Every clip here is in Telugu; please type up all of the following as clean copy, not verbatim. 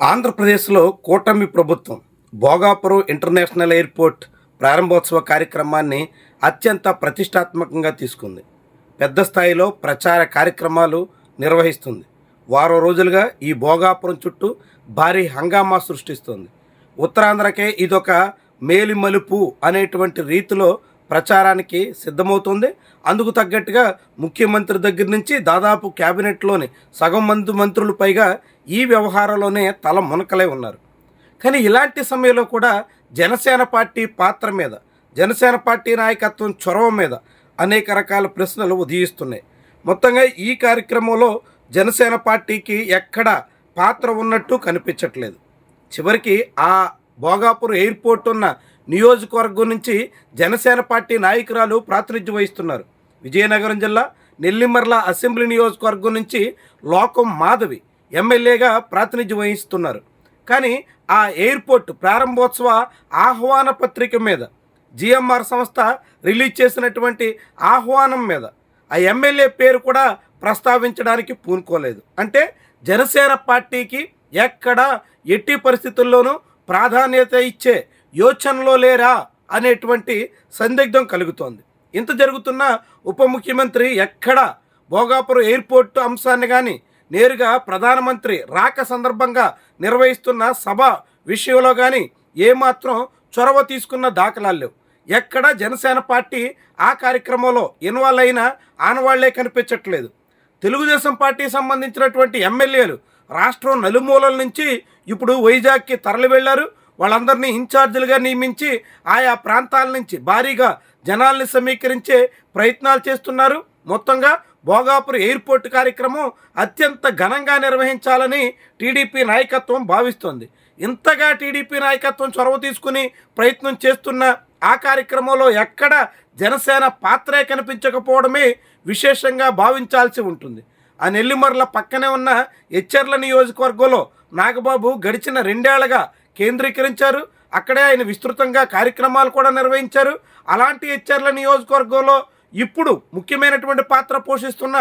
ఆంధ్రప్రదేశ్లో కూటమి ప్రభుత్వం భోగాపురం ఇంటర్నేషనల్ ఎయిర్పోర్ట్ ప్రారంభోత్సవ కార్యక్రమాన్ని అత్యంత ప్రతిష్టాత్మకంగా తీసుకుంది. పెద్ద స్థాయిలో ప్రచార కార్యక్రమాలు నిర్వహిస్తుంది. వారం రోజులుగా ఈ భోగాపురం చుట్టూ భారీ హంగామా సృష్టిస్తుంది. ఉత్తరాంధ్రకే ఇదొక మేలిమలుపు అనేటువంటి రీతిలో ప్రచారానికి సిద్ధమవుతుంది. అందుకు తగ్గట్టుగా ముఖ్యమంత్రి దగ్గర నుంచి దాదాపు క్యాబినెట్లోని సగం మంత్రులు పైగా ఈ వ్యవహారంలోనే తల మునకలై ఉన్నారు. కానీ ఇలాంటి సమయంలో కూడా జనసేన పార్టీ పాత్ర మీద, జనసేన పార్టీ నాయకత్వం చొరవ మీద అనేక రకాల ప్రశ్నలు ఉదయిస్తున్నాయి. మొత్తంగా ఈ కార్యక్రమంలో జనసేన పార్టీకి ఎక్కడ పాత్ర ఉన్నట్టు కనిపించట్లేదు. చివరికి ఆ భోగాపురం ఎయిర్పోర్ట్ ఉన్న నియోజకవర్గం నుంచి జనసేన పార్టీ నాయకురాలు ప్రాతినిధ్యం వహిస్తున్నారు. విజయనగరం జిల్లా నెల్లిమర్ల అసెంబ్లీ నియోజకవర్గం నుంచి లోకం మాధవి ఎమ్మెల్యేగా ప్రాతినిధ్యం వహిస్తున్నారు. కానీ ఆ ఎయిర్పోర్ట్ ప్రారంభోత్సవ ఆహ్వాన పత్రిక మీద, జిఎంఆర్ సంస్థ రిలీజ్ చేసినటువంటి ఆహ్వానం మీద ఆ ఎమ్మెల్యే పేరు కూడా ప్రస్తావించడానికి పూనుకోలేదు. అంటే జనసేన పార్టీకి ఎక్కడ ఎట్టి పరిస్థితుల్లోనూ ప్రాధాన్యత ఇచ్చే యోచనలో లేరా అనేటువంటి సందిగ్ధం కలుగుతోంది. ఇంత జరుగుతున్న ఉప ముఖ్యమంత్రి ఎక్కడ భోగాపురం ఎయిర్పోర్టు అంశాన్ని కానీ, నేరుగా ప్రధానమంత్రి రాక సందర్భంగా నిర్వహిస్తున్న సభ విషయంలో కానీ ఏమాత్రం చొరవ తీసుకున్న దాఖలాలు లేవు. ఎక్కడ జనసేన పార్టీ ఆ కార్యక్రమంలో ఇన్వాల్వ్ అయిన ఆనవాళ్లే కనిపించట్లేదు. తెలుగుదేశం పార్టీ సంబంధించినటువంటి ఎమ్మెల్యేలు రాష్ట్రం నలుమూలల నుంచి ఇప్పుడు వైజాగ్కి తరలి వెళ్లారు. వాళ్ళందరినీ ఇన్ఛార్జీలుగా నియమించి ఆయా ప్రాంతాల నుంచి భారీగా జనాల్ని సమీకరించే ప్రయత్నాలు చేస్తున్నారు. మొత్తంగా భోగాపురం ఎయిర్పోర్ట్ కార్యక్రమం అత్యంత ఘనంగా నిర్వహించాలని టీడీపీ నాయకత్వం భావిస్తోంది. ఇంతగా టీడీపీ నాయకత్వం చొరవ తీసుకుని ప్రయత్నం చేస్తున్న ఆ కార్యక్రమంలో ఎక్కడ జనసేన పాత్రే కనిపించకపోవడమే విశేషంగా భావించాల్సి ఉంటుంది. ఆ నెల్లిమర్ల పక్కనే ఉన్న ఎచ్చెర్ల నియోజకవర్గంలో నాగబాబు గడిచిన 2 ఏళ్లుగా కేంద్రీకరించారు. అక్కడే ఆయన విస్తృతంగా కార్యక్రమాలు కూడా నిర్వహించారు. అలాంటి ఎచ్చెర్ల నియోజకవర్గంలో ఇప్పుడు ముఖ్యమైనటువంటి పాత్ర పోషిస్తున్న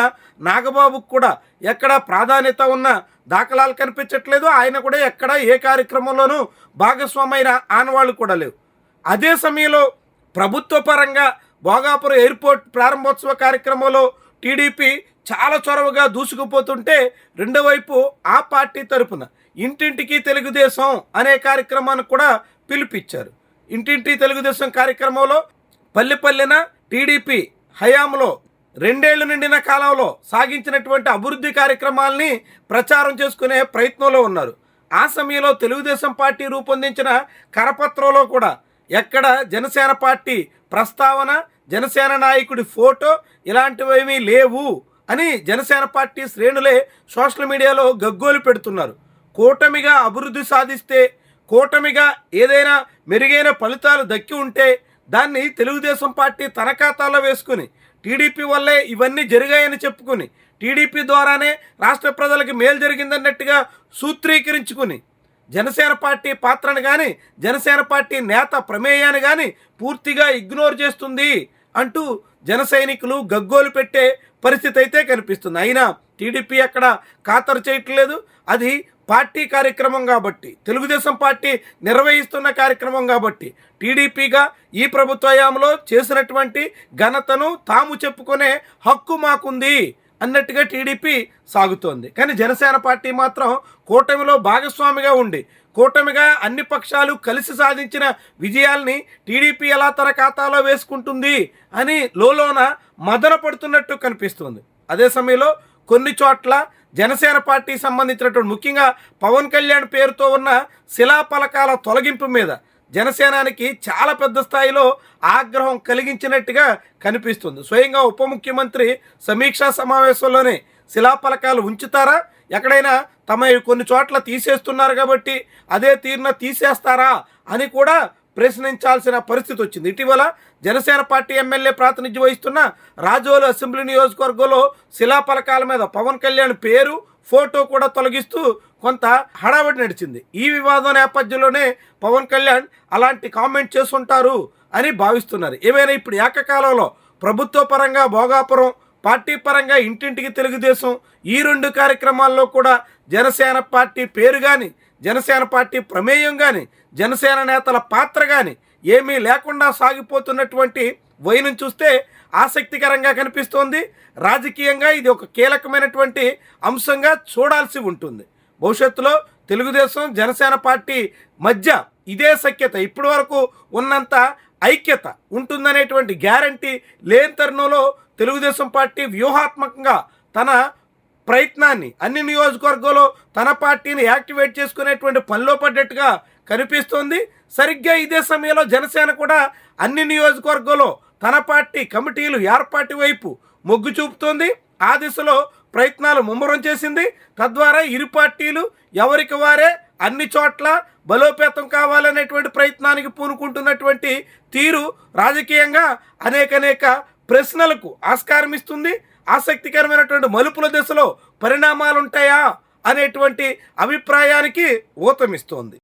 నాగబాబుకు కూడా ఎక్కడ ప్రాధాన్యత ఉన్న దాఖలాలు కనిపించట్లేదు. ఆయన కూడా ఎక్కడ ఏ కార్యక్రమంలోనూ భాగస్వామైన ఆనవాళ్ళు కూడా లేవు. అదే సమయంలో ప్రభుత్వ పరంగా భోగాపురం ఎయిర్పోర్ట్ ప్రారంభోత్సవ కార్యక్రమంలో టీడీపీ చాలా చొరవగా దూసుకుపోతుంటే, రెండో వైపు ఆ పార్టీ తరపున ఇంటింటికి తెలుగుదేశం అనే కార్యక్రమాన్ని కూడా పిలిపించారు. ఇంటింటి తెలుగుదేశం కార్యక్రమంలో పల్లెపల్లెన టీడీపీ హయాంలో 2 ఏళ్లు నిండిన కాలంలో సాగించినటువంటి అభివృద్ధి కార్యక్రమాలని ప్రచారం చేసుకునే ప్రయత్నంలో ఉన్నారు. ఆ సమయంలో తెలుగుదేశం పార్టీ రూపొందించిన కరపత్రంలో కూడా ఎక్కడ జనసేన పార్టీ ప్రస్తావన, జనసేన నాయకుడి ఫోటో ఇలాంటివేమీ లేవు అని జనసేన పార్టీ శ్రేణులే సోషల్ మీడియాలో గగ్గోలు పెడుతున్నారు. కూటమిగా అభివృద్ధి సాధిస్తే, కూటమిగా ఏదైనా మెరుగైన ఫలితాలు దక్కి ఉంటే దాన్ని తెలుగుదేశం పార్టీ తన ఖాతాలో వేసుకుని, టీడీపీ వల్లే ఇవన్నీ జరిగాయని చెప్పుకుని, టీడీపీ ద్వారానే రాష్ట్ర ప్రజలకు మేలు జరిగిందన్నట్టుగా సూత్రీకరించుకుని జనసేన పార్టీ పాత్రను కానీ, జనసేన పార్టీ నేత ప్రమేయాన్ని కానీ పూర్తిగా ఇగ్నోర్ చేస్తుంది అంటూ జన సైనికులు గగ్గోలు పెట్టే పరిస్థితి అయితే కనిపిస్తుంది. అయినా టీడీపీ అక్కడ ఖాతరు చేయట్లేదు. అది పార్టీ కార్యక్రమం కాబట్టి, తెలుగుదేశం పార్టీ నిర్వహిస్తున్న కార్యక్రమం కాబట్టి, టీడీపీగా ఈ ప్రభుత్వ హయాంలో చేసినటువంటి ఘనతను తాము చెప్పుకునే హక్కు మాకుంది అన్నట్టుగా టీడీపీ సాగుతోంది. కానీ జనసేన పార్టీ మాత్రం కూటమిలో భాగస్వామిగా ఉండి, కూటమిగా అన్ని పక్షాలు కలిసి సాధించిన విజయాల్ని టీడీపీ ఎలా తన ఖాతాలో వేసుకుంటుంది అని లోలోన మదన పడుతున్నట్టు కనిపిస్తుంది. అదే సమయంలో కొన్ని చోట్ల జనసేన పార్టీ సంబంధించినటువంటి, ముఖ్యంగా పవన్ కళ్యాణ్ పేరుతో ఉన్న శిలాఫలకాల తొలగింపు మీద జనసేనానికి చాలా పెద్ద స్థాయిలో ఆగ్రహం కలిగించినట్టుగా కనిపిస్తుంది. స్వయంగా ఉప ముఖ్యమంత్రి సమీక్షా సమావేశంలోనే శిలాఫలకాలు ఉంచుతారా, ఎక్కడైనా తమ కొన్ని చోట్ల తీసేస్తున్నారు కాబట్టి అదే తీరున తీసేస్తారా అని కూడా ప్రశ్నించాల్సిన పరిస్థితి వచ్చింది. ఇటీవల జనసేన పార్టీ ఎమ్మెల్యే ప్రాతినిధ్యం వహిస్తున్న రాజోలు అసెంబ్లీ నియోజకవర్గంలో శిలాఫలకాల మీద పవన్ కళ్యాణ్ పేరు, ఫోటో కూడా తొలగిస్తూ కొంత హడావిడి నడిచింది. ఈ వివాదం నేపథ్యంలోనే పవన్ కళ్యాణ్ అలాంటి కామెంట్ చేసుంటారు అని భావిస్తున్నారు. ఏమైనా ఇప్పుడు ఏకకాలంలో ప్రభుత్వ పరంగా భోగాపురం, పార్టీ పరంగా ఇంటింటికి తెలుగుదేశం, ఈ 2 కార్యక్రమాల్లో కూడా జనసేన పార్టీ పేరు కానీ, జనసేన పార్టీ ప్రమేయం కానీ జనసేన నేతల పాత్ర కానీ ఏమీ లేకుండా సాగిపోతున్నటువంటి వైనం చూస్తే ఆసక్తికరంగా కనిపిస్తోంది. రాజకీయంగా ఇది ఒక కీలకమైనటువంటి అంశంగా చూడాల్సి ఉంటుంది. భవిష్యత్తులో తెలుగుదేశం జనసేన పార్టీ మధ్య ఇదే సఖ్యత ఇప్పటి వరకు ఉన్నంత ఐక్యత ఉంటుందనేటువంటి గ్యారంటీ లేని తరుణంలో తెలుగుదేశం పార్టీ వ్యూహాత్మకంగా తన ప్రయత్నాన్ని అన్ని నియోజకవర్గాల్లో తన పార్టీని యాక్టివేట్ చేసుకునేటువంటి పనిలో పడ్డట్టుగా కనిపిస్తోంది. సరిగ్గా ఇదే సమయంలో జనసేన కూడా అన్ని నియోజకవర్గాల్లో తన పార్టీ కమిటీలు ఏర్పాటు వైపు మొగ్గు చూపుతోంది. ఆ దిశలో ప్రయత్నాలు ముమ్మరం చేసింది. తద్వారా ఇరు పార్టీలు ఎవరికి వారే అన్ని చోట్ల బలోపేతం కావాలనేటువంటి ప్రయత్నానికి పూనుకుంటున్నటువంటి తీరు రాజకీయంగా అనేక ప్రశ్నలకు ఆస్కారం ఇస్తుంది. ఆసక్తికరమైనటువంటి మలుపుల దిశలో పరిణామాలు ఉంటాయా అనేటువంటి అభిప్రాయానికి ఊతమిస్తోంది.